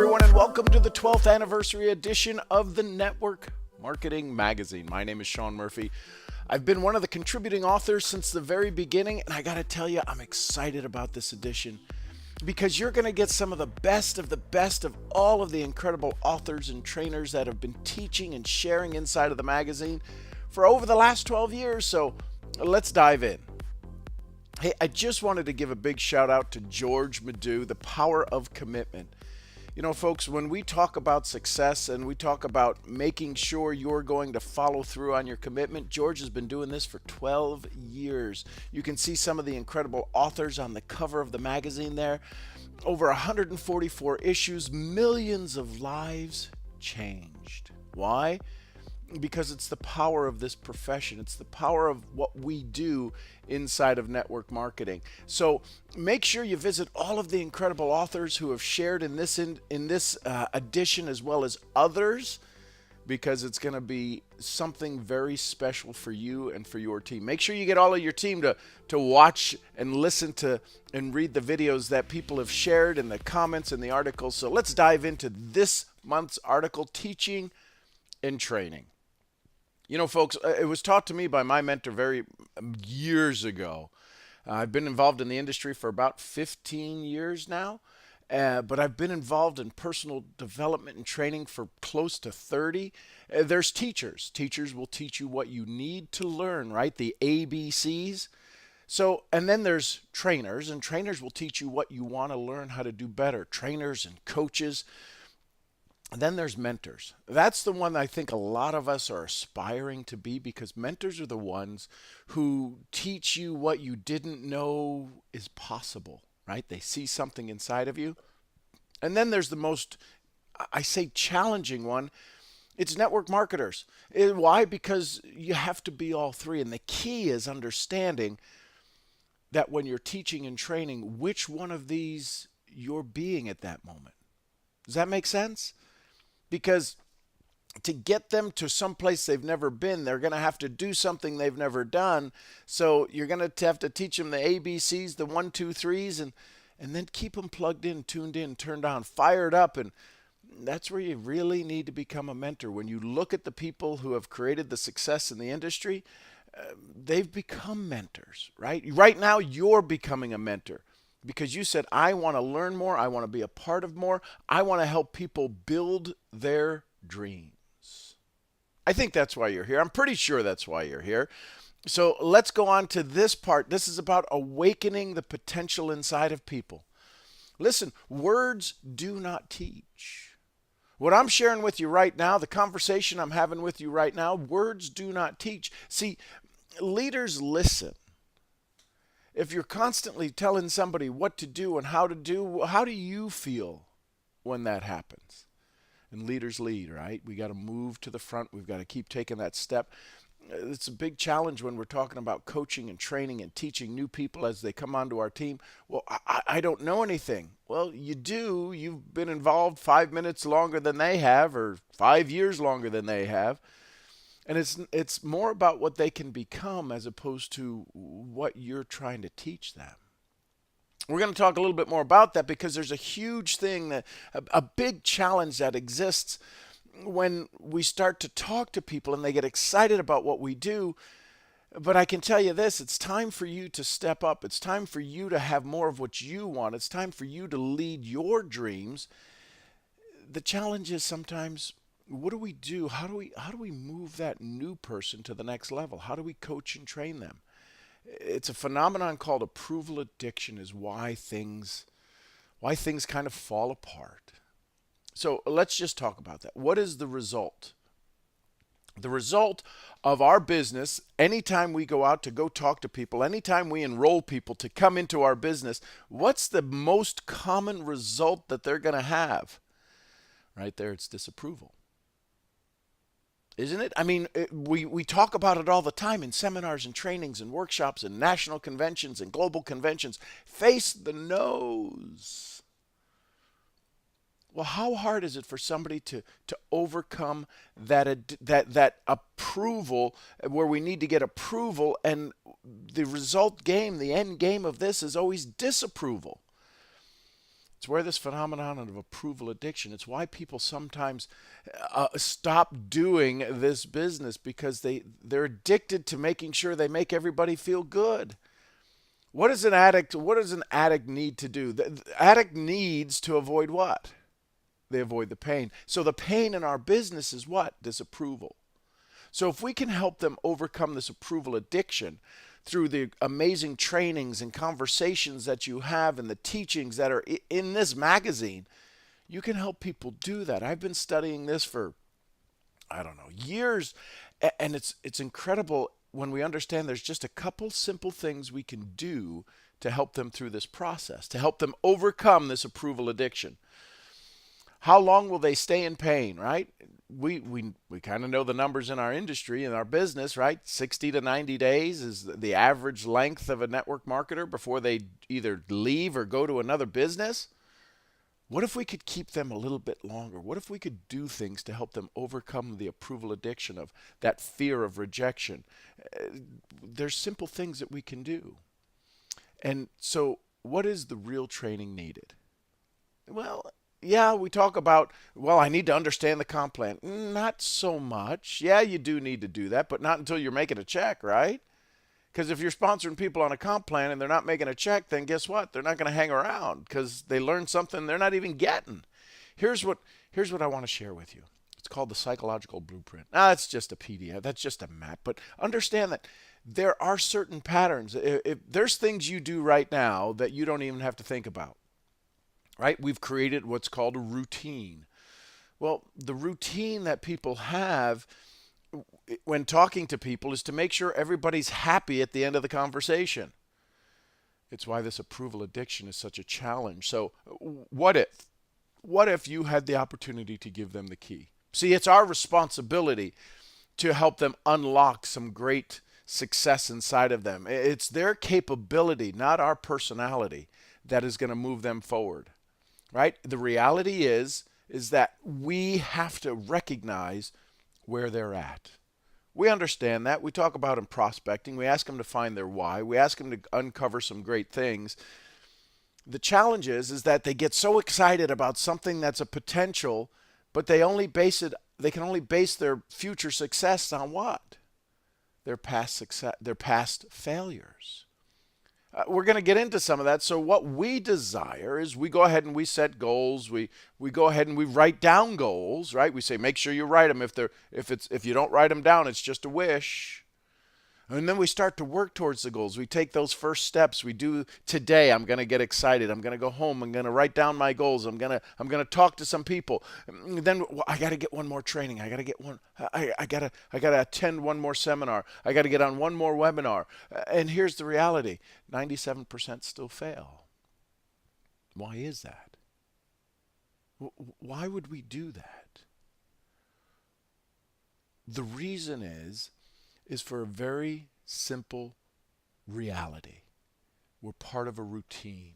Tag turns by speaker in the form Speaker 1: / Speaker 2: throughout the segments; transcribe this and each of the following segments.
Speaker 1: everyone, and welcome to the 12th anniversary edition of the Network Marketing Magazine. My name is Sean Murphy. I've been one of the contributing authors since the very beginning, and I got to tell you, I'm excited about this edition because you're going to get some of the best of all of the incredible authors and trainers that have been teaching and sharing inside of the magazine for over the last 12 years. So let's dive in. Hey, I just wanted to give a big shout out to George Madiou, The Power of Commitment. You know, folks, when we talk about success and we talk about making sure you're going to follow through on your commitment, George has been doing this for 12 years. You can see some of the incredible authors on the cover of the magazine there. Over 144 issues, millions of lives changed. Why? Because it's the power of this profession. It's the power of what we do inside of network marketing. So make sure you visit all of the incredible authors who have shared in this edition, as well as others, because it's going to be something very special for you and for your team. Make sure you get all of your team to watch and listen to and read the videos that people have shared in the comments and the articles. So let's dive into this month's article, Teaching and Training. You know, folks, it was taught to me by my mentor years ago. I've been involved in the industry for about 15 years now, but I've been involved in personal development and training for close to 30. There's teachers. Teachers will teach you what you need to learn, right? The ABCs. So, and then there's trainers, and trainers will teach you what you want to learn how to do better. Trainers and coaches. And then there's mentors. That's the one I think a lot of us are aspiring to be, because mentors are the ones who teach you what you didn't know is possible, right? They see something inside of you. And then there's the most, I say, challenging one. It's network marketers. Why? Because you have to be all three. And the key is understanding that when you're teaching and training, which one of these you're being at that moment. Does that make sense? Because to get them to some place they've never been, they're going to have to do something they've never done. So you're going to have to teach them the ABCs, the 1, 2, 3s, and then keep them plugged in, tuned in, turned on, fired up. And that's where you really need to become a mentor. When you look at the people who have created the success in the industry, they've become mentors, right? Right now, you're becoming a mentor. Because you said, I want to learn more. I want to be a part of more. I want to help people build their dreams. I think that's why you're here. I'm pretty sure that's why you're here. So let's go on to this part. This is about awakening the potential inside of people. Listen, words do not teach. What I'm sharing with you right now, the conversation I'm having with you right now, words do not teach. See, leaders listen. If you're constantly telling somebody what to do and how to do, how do you feel when that happens? And leaders lead, right? We got to move to the front. We've got to keep taking that step. It's a big challenge when we're talking about coaching and training and teaching new people as they come onto our team. Well, I don't know anything. Well, you do. You've been involved 5 minutes longer than they have, or 5 years longer than they have. And it's more about what they can become as opposed to what you're trying to teach them. We're going to talk a little bit more about that, because there's a huge thing, a big challenge that exists when we start to talk to people and they get excited about what we do. But I can tell you this, it's time for you to step up. It's time for you to have more of what you want. It's time for you to lead your dreams. The challenge is sometimes, what do we do? How do we move that new person to the next level? How do we coach and train them? It's a phenomenon called approval addiction, is why things kind of fall apart. So let's just talk about that. What is the result? The result of our business, anytime we go out to go talk to people, anytime we enroll people to come into our business, what's the most common result that they're going to have? Right there, it's disapproval. Isn't it? I mean, we talk about it all the time in seminars and trainings and workshops and national conventions and global conventions. Face the nose. Well, how hard is it for somebody to overcome that approval, where we need to get approval, and the end game of this is always disapproval. It's where this phenomenon of approval addiction, it's why people sometimes stop doing this business because they're addicted to making sure they make everybody feel good. What does an addict need to do? The addict needs to avoid what? They avoid the pain. So the pain in our business is what? Disapproval. So if we can help them overcome this approval addiction through the amazing trainings and conversations that you have and the teachings that are in this magazine, you can help people do that. I've been studying this for, I don't know, years, and it's incredible when we understand there's just a couple simple things we can do to help them through this process, to help them overcome this approval addiction. How long will they stay in pain, right? We kind of know the numbers in our industry, in our business, right? 60 to 90 days is the average length of a network marketer before they either leave or go to another business. What if we could keep them a little bit longer? What if we could do things to help them overcome the approval addiction of that fear of rejection? There's simple things that we can do. And so what is the real training needed? Well, yeah, we talk about, well, I need to understand the comp plan. Not so much. Yeah, you do need to do that, but not until you're making a check, right? Because if you're sponsoring people on a comp plan and they're not making a check, then guess what? They're not going to hang around because they learned something they're not even getting. Here's what I want to share with you. It's called the psychological blueprint. Now, it's just a PDF. That's just a map. But understand that there are certain patterns. If there's things you do right now that you don't even have to think about. Right? We've created what's called a routine. Well, the routine that people have when talking to people is to make sure everybody's happy at the end of the conversation. It's why this approval addiction is such a challenge. So what if you had the opportunity to give them the key? See, it's our responsibility to help them unlock some great success inside of them. It's their capability, not our personality, that is going to move them forward. Right? The reality is that we have to recognize where they're at. We understand that. We talk about in prospecting. We ask them to find their why. We ask them to uncover some great things. The challenge is that they get so excited about something that's a potential, but they can only base their future success on what? Their past success, their past failures. We're going to get into some of that. So what we desire is we go ahead and we set goals. We go ahead and we write down goals, right? We say make sure you write them. If you don't write them down, it's just a wish. And then we start to work towards the goals. We take those first steps. We do today. I'm going to get excited. I'm going to go home. I'm going to write down my goals. I'm going to talk to some people. And then I got to get one more training. I got to get one. I got to attend one more seminar. I got to get on one more webinar. And here's the reality: 97% still fail. Why is that? Why would we do that? The reason is for a very simple reality. We're part of a routine.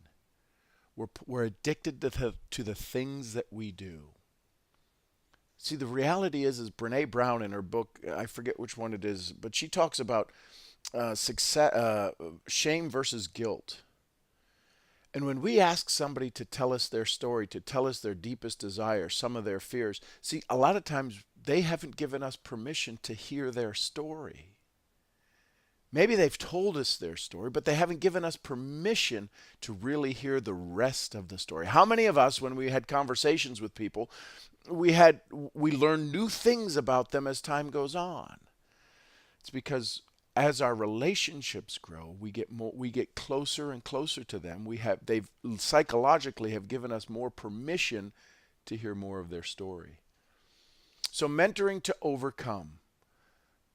Speaker 1: We're addicted to the things that we do. See, the reality is Brene Brown in her book, I forget which one it is, but she talks about shame versus guilt. And when we ask somebody to tell us their story, to tell us their deepest desire, some of their fears, see, a lot of times they haven't given us permission to hear their story. Maybe they've told us their story, but they haven't given us permission to really hear the rest of the story. How many of us, when we had conversations with people, we learn new things about them as time goes on? It's because as our relationships grow, we get closer and closer to them. They've psychologically have given us more permission to hear more of their story. So mentoring to overcome.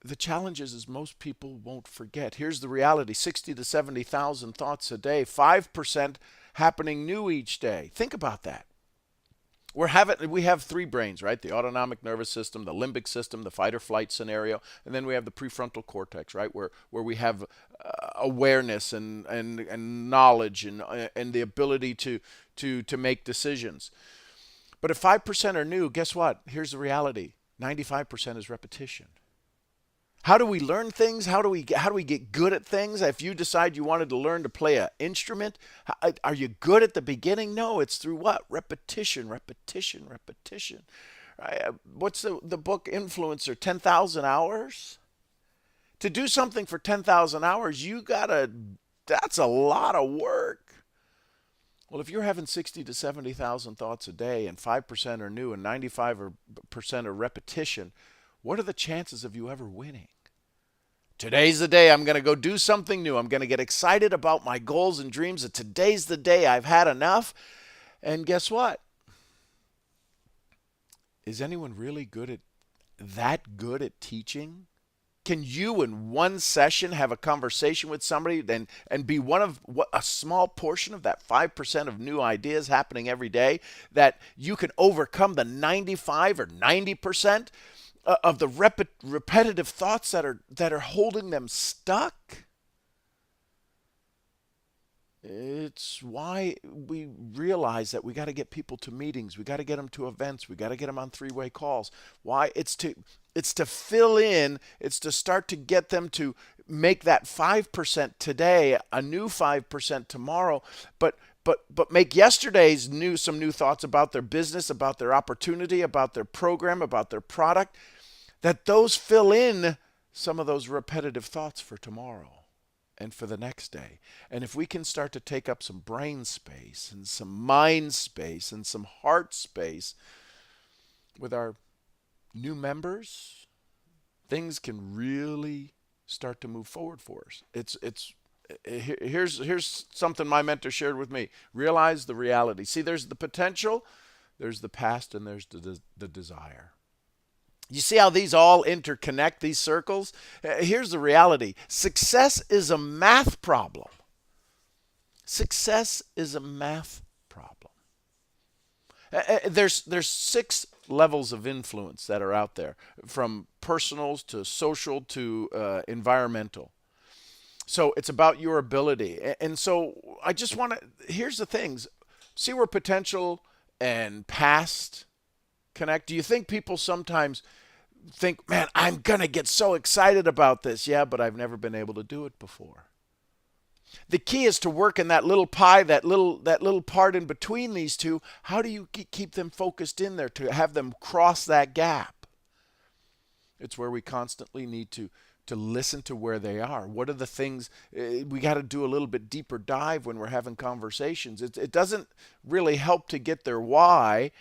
Speaker 1: The challenge is most people won't forget. Here's the reality: 60 to 70,000 thoughts a day, 5% happening new each day. Think about that. We have three brains, right? The autonomic nervous system, the limbic system, the fight or flight scenario, and then we have the prefrontal cortex, right? Where we have awareness and knowledge and the ability to make decisions. But if 5% are new, guess what? Here's the reality: 95% is repetition. How do we learn things? How do we get good at things? If you decide you wanted to learn to play an instrument, are you good at the beginning? No, it's through what? Repetition, repetition, repetition. Right? What's the book Influencer? 10,000 hours? To do something for 10,000 hours, that's a lot of work. Well, if you're having 60 to 70,000 thoughts a day and 5% are new and 95% are repetition, what are the chances of you ever winning? Today's the day I'm going to go do something new. I'm going to get excited about my goals and dreams. And today's the day I've had enough. And guess what? Is anyone really good at teaching? Can you in one session have a conversation with somebody and be one of a small portion of that 5% of new ideas happening every day, that you can overcome the 95 or 90% of the repetitive thoughts that are holding them stuck? It's why we realize that we got to get people to meetings, we got to get them to events, we got to get them on three-way calls. Why? It's to fill in, it's to start to get them to make that 5% today a new 5% tomorrow, but make yesterday's some new thoughts about their business, about their opportunity, about their program, about their product, that those fill in some of those repetitive thoughts for tomorrow and for the next day. And if we can start to take up some brain space and some mind space and some heart space with our new members, things can really start to move forward for us. Here's something my mentor shared with me. Realize the reality. See, there's the potential, there's the past, and there's the desire. You see how these all interconnect, these circles? Here's the reality. Success is a math problem. Success is a math problem. There's 6 levels of influence that are out there, from personal to social to environmental. So it's about your ability. And so I just want to, here's the things. See where potential and past connect. Do you think people sometimes think, man, I'm going to get so excited about this? Yeah, but I've never been able to do it before. The key is to work in that little pie, that little part in between these two. How do you keep them focused in there to have them cross that gap? It's where we constantly need to listen to where they are. What are the things we got to do a little bit deeper dive when we're having conversations? It doesn't really help to get their why.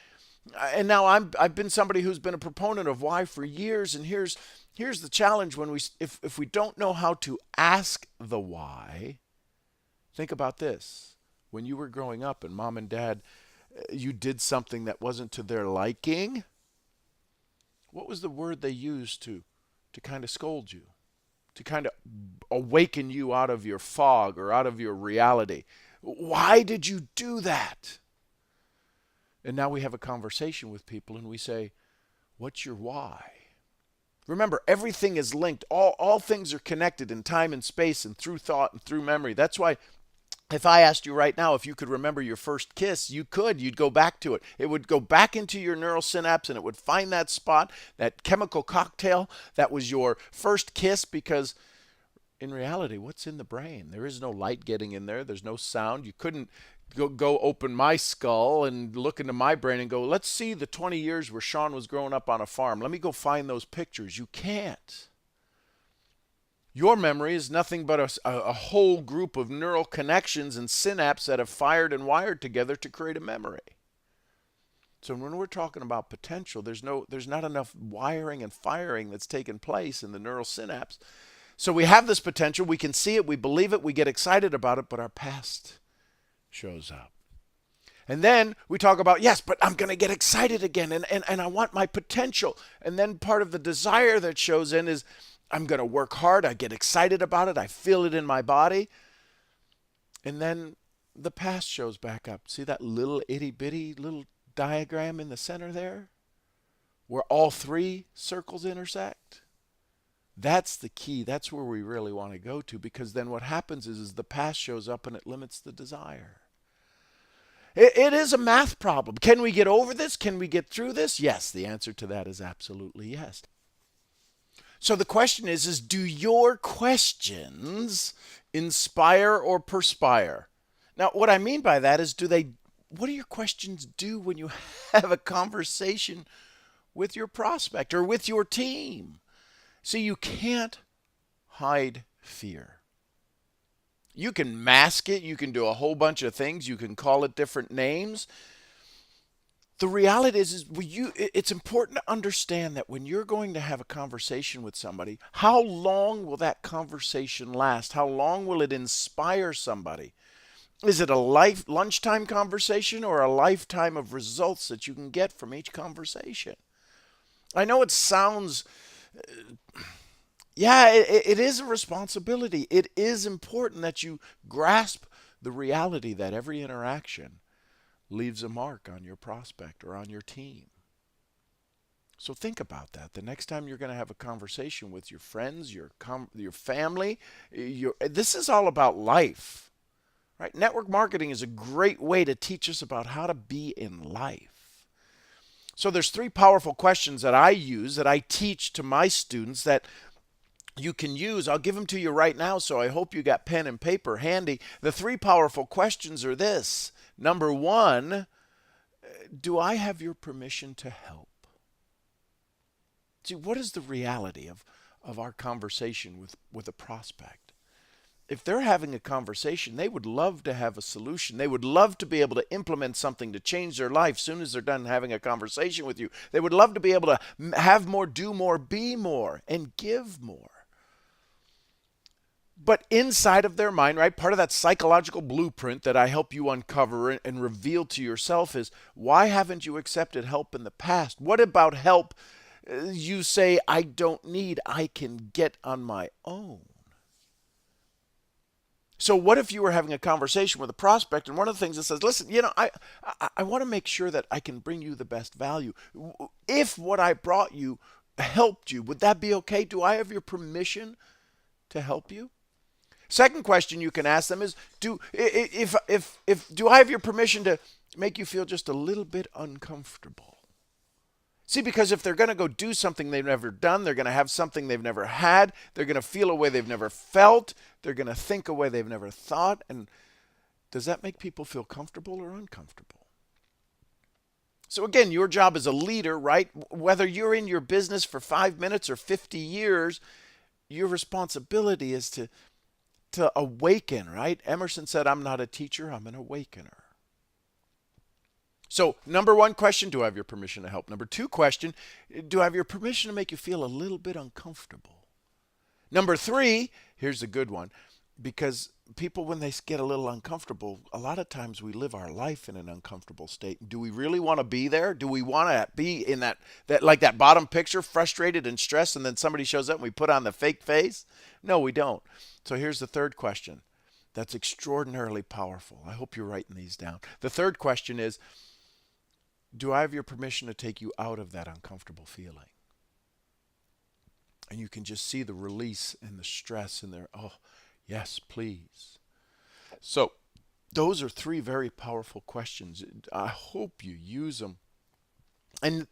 Speaker 1: And now I've been somebody who's been a proponent of why for years, and here's the challenge when if we don't know how to ask the why. Think about this. When you were growing up and mom and dad, you did something that wasn't to their liking, what was the word they used to kind of scold you, to kind of awaken you out of your fog or out of your reality? Why did you do that? And now we have a conversation with people and we say, what's your why? Remember, everything is linked. All things are connected in time and space and through thought and through memory. That's why if I asked you right now if you could remember your first kiss, you could. You'd go back to it. It would go back into your neural synapse and it would find that spot, that chemical cocktail that was your first kiss, because in reality, what's in the brain? There is no light getting in there. There's no sound. You couldn't go open my skull and look into my brain and go, let's see the 20 years where Sean was growing up on a farm. Let me go find those pictures. You can't. Your memory is nothing but a whole group of neural connections and synapses that have fired and wired together to create a memory. So when we're talking about potential, there's not enough wiring and firing that's taken place in the neural synapse. So we have this potential, we can see it, we believe it, we get excited about it, but our past shows up. And then we talk about, yes, but I'm going to get excited again, and I want my potential. And then part of the desire that shows in is, I'm going to work hard, I get excited about it, I feel it in my body. And then the past shows back up. See that little itty-bitty little diagram in the center there? Where all 3 circles intersect? That's the key. That's where we really want to go to, because then what happens is the past shows up and it limits the desire. It is a math problem. Can we get over this? Can we get through this? Yes, the answer to that is absolutely yes. So the question is do your questions inspire or perspire? Now, what I mean by that is what do your questions do when you have a conversation with your prospect or with your team? See, you can't hide fear. You can mask it, you can do a whole bunch of things, you can call it different names. The reality is it's important to understand that when you're going to have a conversation with somebody, how long will that conversation last? How long will it inspire somebody? Is it a lunchtime conversation or a lifetime of results that you can get from each conversation? I know it sounds, yeah, it is a responsibility. It is important that you grasp the reality that every interaction leaves a mark on your prospect or on your team. So think about that. The next time you're going to have a conversation with your friends, your family, this is all about life, right? Network marketing is a great way to teach us about how to be in life. So there's 3 powerful questions that I use, that I teach to my students, that you can use. I'll give them to you right now, so I hope you got pen and paper handy. The 3 powerful questions are this. Number 1, do I have your permission to help? See, what is the reality of our conversation with a prospect? If they're having a conversation, they would love to have a solution. They would love to be able to implement something to change their life as soon as they're done having a conversation with you. They would love to be able to have more, do more, be more, and give more. But inside of their mind, right, part of that psychological blueprint that I help you uncover and reveal to yourself is, why haven't you accepted help in the past? What about help you say, I don't need, I can get on my own? So what if you were having a conversation with a prospect, and one of the things that says, listen, I want to make sure that I can bring you the best value. If what I brought you helped you, would that be okay? Do I have your permission to help you? Second question you can ask them is, do I have your permission to make you feel just a little bit uncomfortable? See, because if they're going to go do something they've never done, they're going to have something they've never had, they're going to feel a way they've never felt, they're going to think a way they've never thought. And does that make people feel comfortable or uncomfortable? So again, your job as a leader, right? Whether you're in your business for 5 minutes or 50 years, your responsibility is to awaken, right? Emerson said, I'm not a teacher, I'm an awakener. So, number 1 question, do I have your permission to help? Number 2 question, do I have your permission to make you feel a little bit uncomfortable? Number 3, here's a good one, because people, when they get a little uncomfortable, a lot of times we live our life in an uncomfortable state. Do we really want to be there? Do we want to be in that like that bottom picture, frustrated and stressed, and then somebody shows up and we put on the fake face? No, we don't. So here's the 3rd question. That's extraordinarily powerful. I hope you're writing these down. The 3rd question is, do I have your permission to take you out of that uncomfortable feeling? And you can just see the release and the stress in there. Oh, yes, please. So those are 3 very powerful questions. I hope you use them. And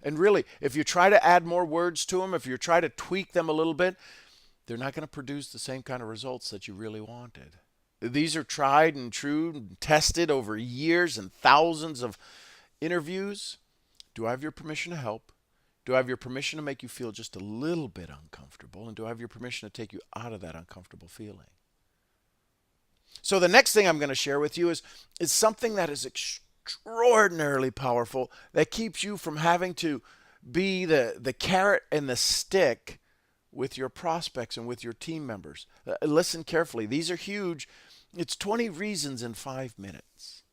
Speaker 1: really, if you try to add more words to them, if you try to tweak them a little bit, they're not going to produce the same kind of results that you really wanted. These are tried and true and tested over years and thousands of interviews. Do I have your permission to help? Do I have your permission to make you feel just a little bit uncomfortable? And do I have your permission to take you out of that uncomfortable feeling? So the next thing I'm going to share with you is something that is extraordinarily powerful, that keeps you from having to be the carrot and the stick with your prospects and with your team members. Listen carefully. These are huge. It's 20 reasons in 5 minutes.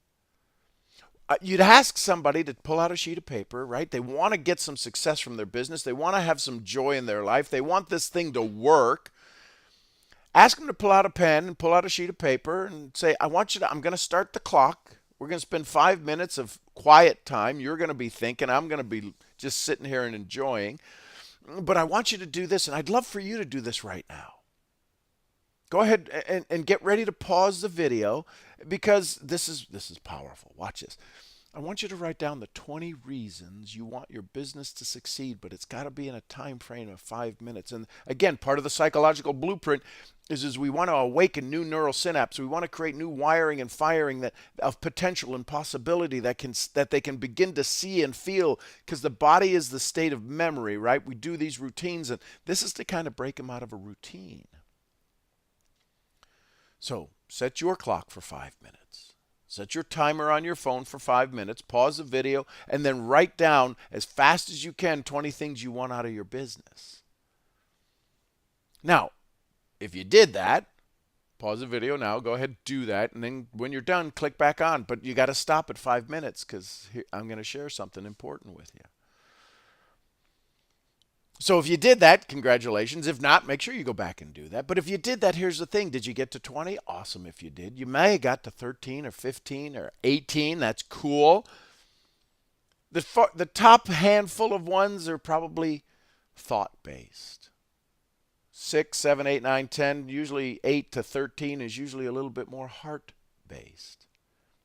Speaker 1: You'd ask somebody to pull out a sheet of paper, right? They want to get some success from their business. They want to have some joy in their life. They want this thing to work. Ask them to pull out a pen and pull out a sheet of paper and say, I'm going to start the clock. We're going to spend 5 minutes of quiet time. You're going to be thinking. I'm going to be just sitting here and enjoying. But I want you to do this, and I'd love for you to do this right now. Go ahead and get ready to pause the video, because this is powerful. Watch this. I want you to write down the 20 reasons you want your business to succeed, but it's got to be in a time frame of 5 minutes. And again, part of the psychological blueprint is we want to awaken new neural synapses. We want to create new wiring and firing that of potential and possibility that they can begin to see and feel, because the body is the state of memory, right? We do these routines, and this is to kind of break them out of a routine. So set your clock for 5 minutes. Set your timer on your phone for 5 minutes, pause the video, and then write down as fast as you can 20 things you want out of your business. Now, if you did that, pause the video now, go ahead, do that, and then when you're done, click back on. But you got to stop at 5 minutes, because I'm going to share something important with you. So if you did that, congratulations. If not, make sure you go back and do that. But if you did that, here's the thing. Did you get to 20? Awesome if you did. You may have got to 13 or 15 or 18. That's cool. The top handful of ones are probably thought-based. 6, 7, 8, 9, 10. Usually 8 to 13 is usually a little bit more heart-based.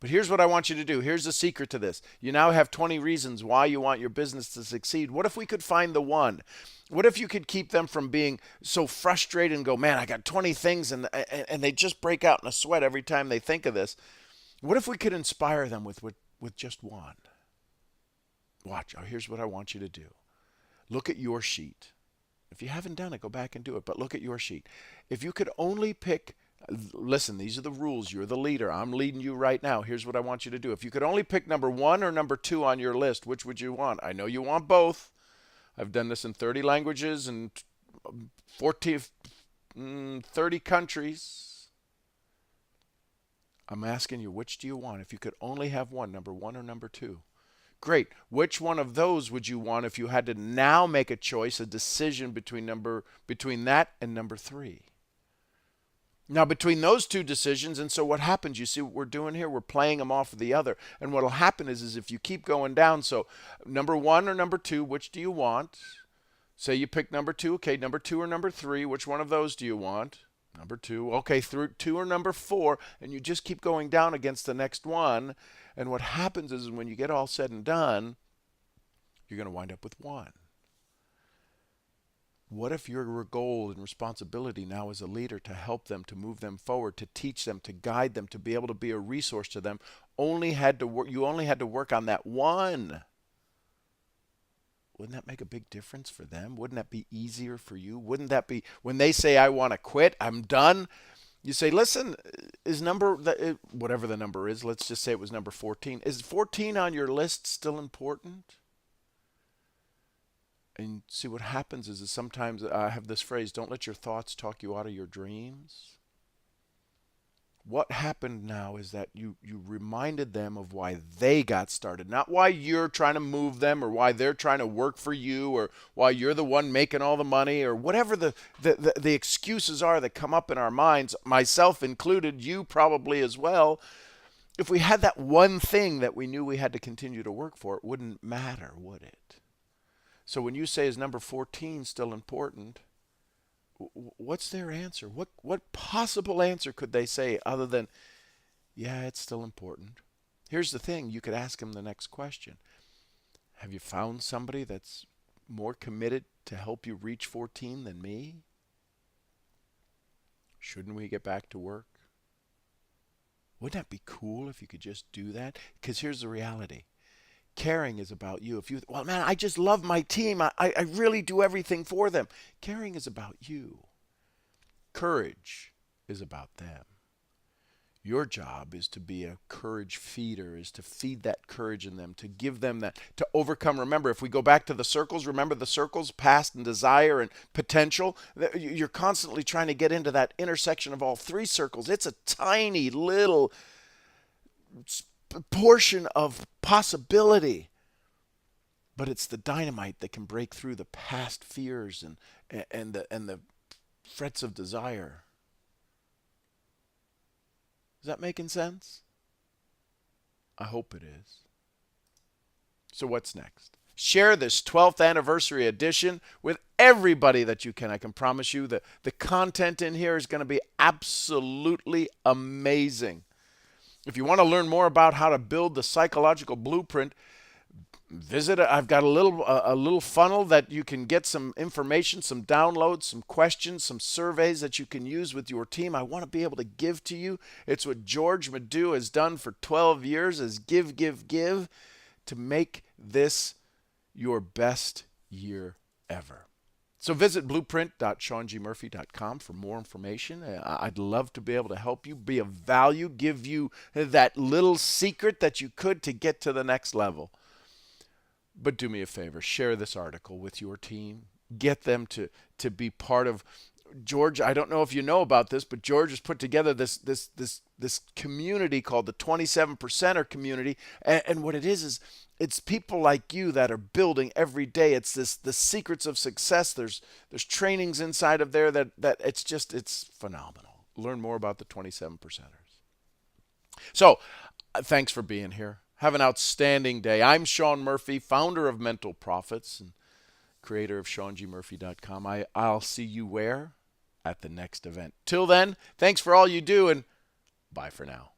Speaker 1: But here's what I want you to do. Here's the secret to this. You now have 20 reasons why you want your business to succeed. What if we could find the one? What if you could keep them from being so frustrated and go, man, I got 20 things, and they just break out in a sweat every time they think of this? What if we could inspire them with just one? Watch. Oh, here's what I want you to do. Look at your sheet. If you haven't done it, go back and do it. But look at your sheet. If you could only pick... Listen, these are the rules. You're the leader. I'm leading you right now. Here's what I want you to do. If you could only pick number 1 or number 2 on your list, which would you want? I know you want both. I've done this in 30 languages and 30 countries. I'm asking you, which do you want? If you could only have one, number 1 or number 2. Great. Which one of those would you want if you had to now make a choice, a decision between that and number 3? Now, between those two decisions, and so what happens, you see what we're doing here? We're playing them off of the other. And what will happen is if you keep going down, so number 1 or number 2, which do you want? Say you pick number 2. Okay, number 2 or number 3, which one of those do you want? Number 2. Okay, 2 or number 4, and you just keep going down against the next one. And what happens is when you get all said and done, you're going to wind up with 1. What if your goal and responsibility now as a leader to help them, to move them forward, to teach them, to guide them, to be able to be a resource to them, you only had to work on that one? Wouldn't that make a big difference for them? Wouldn't that be easier for you? Wouldn't that be, when they say, I want to quit, I'm done, you say, listen, whatever the number is, let's just say it was number 14. Is 14 on your list still important? And see, what happens is sometimes I have this phrase, don't let your thoughts talk you out of your dreams. What happened now is that you reminded them of why they got started, not why you're trying to move them or why they're trying to work for you or why you're the one making all the money or whatever the excuses are that come up in our minds, myself included, you probably as well. If we had that one thing that we knew we had to continue to work for, it wouldn't matter, would it? So when you say, is number 14 still important, what's their answer? What possible answer could they say other than, yeah, it's still important? Here's the thing. You could ask them the next question. Have you found somebody that's more committed to help you reach 14 than me? Shouldn't we get back to work? Wouldn't that be cool if you could just do that? Because here's the reality. Caring is about you. Well, man, I just love my team. I really do everything for them. Caring is about you. Courage is about them. Your job is to be a courage feeder, is to feed that courage in them, to give them that, to overcome. Remember, if we go back to the circles, remember the circles, past and desire and potential. You're constantly trying to get into that intersection of all 3 circles. It's a tiny little portion of possibility, but it's the dynamite that can break through the past fears and the frets of desire. Is that making sense? I hope it is. So what's next? Share this 12th anniversary edition with everybody that you can. I can promise you that the content in here is going to be absolutely amazing. If you want to learn more about how to build the psychological blueprint, visit it. I've got a little funnel that you can get some information, some downloads, some questions, some surveys that you can use with your team. I want to be able to give to you. It's what George Madiou has done for 12 years, is give, give, give, to make this your best year ever. So visit blueprint.seangmurphy.com for more information. I'd love to be able to help you, be of value, give you that little secret that you could to get to the next level. But do me a favor, share this article with your team. Get them to be part of. George, I don't know if you know about this, but George has put together this community called the 27%er community. And what it is it's people like you that are building every day. It's the secrets of success. There's trainings inside of there that it's phenomenal. Learn more about the 27%ers. So, thanks for being here. Have an outstanding day. I'm Sean Murphy, founder of Mental Profits and creator of SeanGMurphy.com. I'll see you where? At the next event. Till then, thanks for all you do, and bye for now.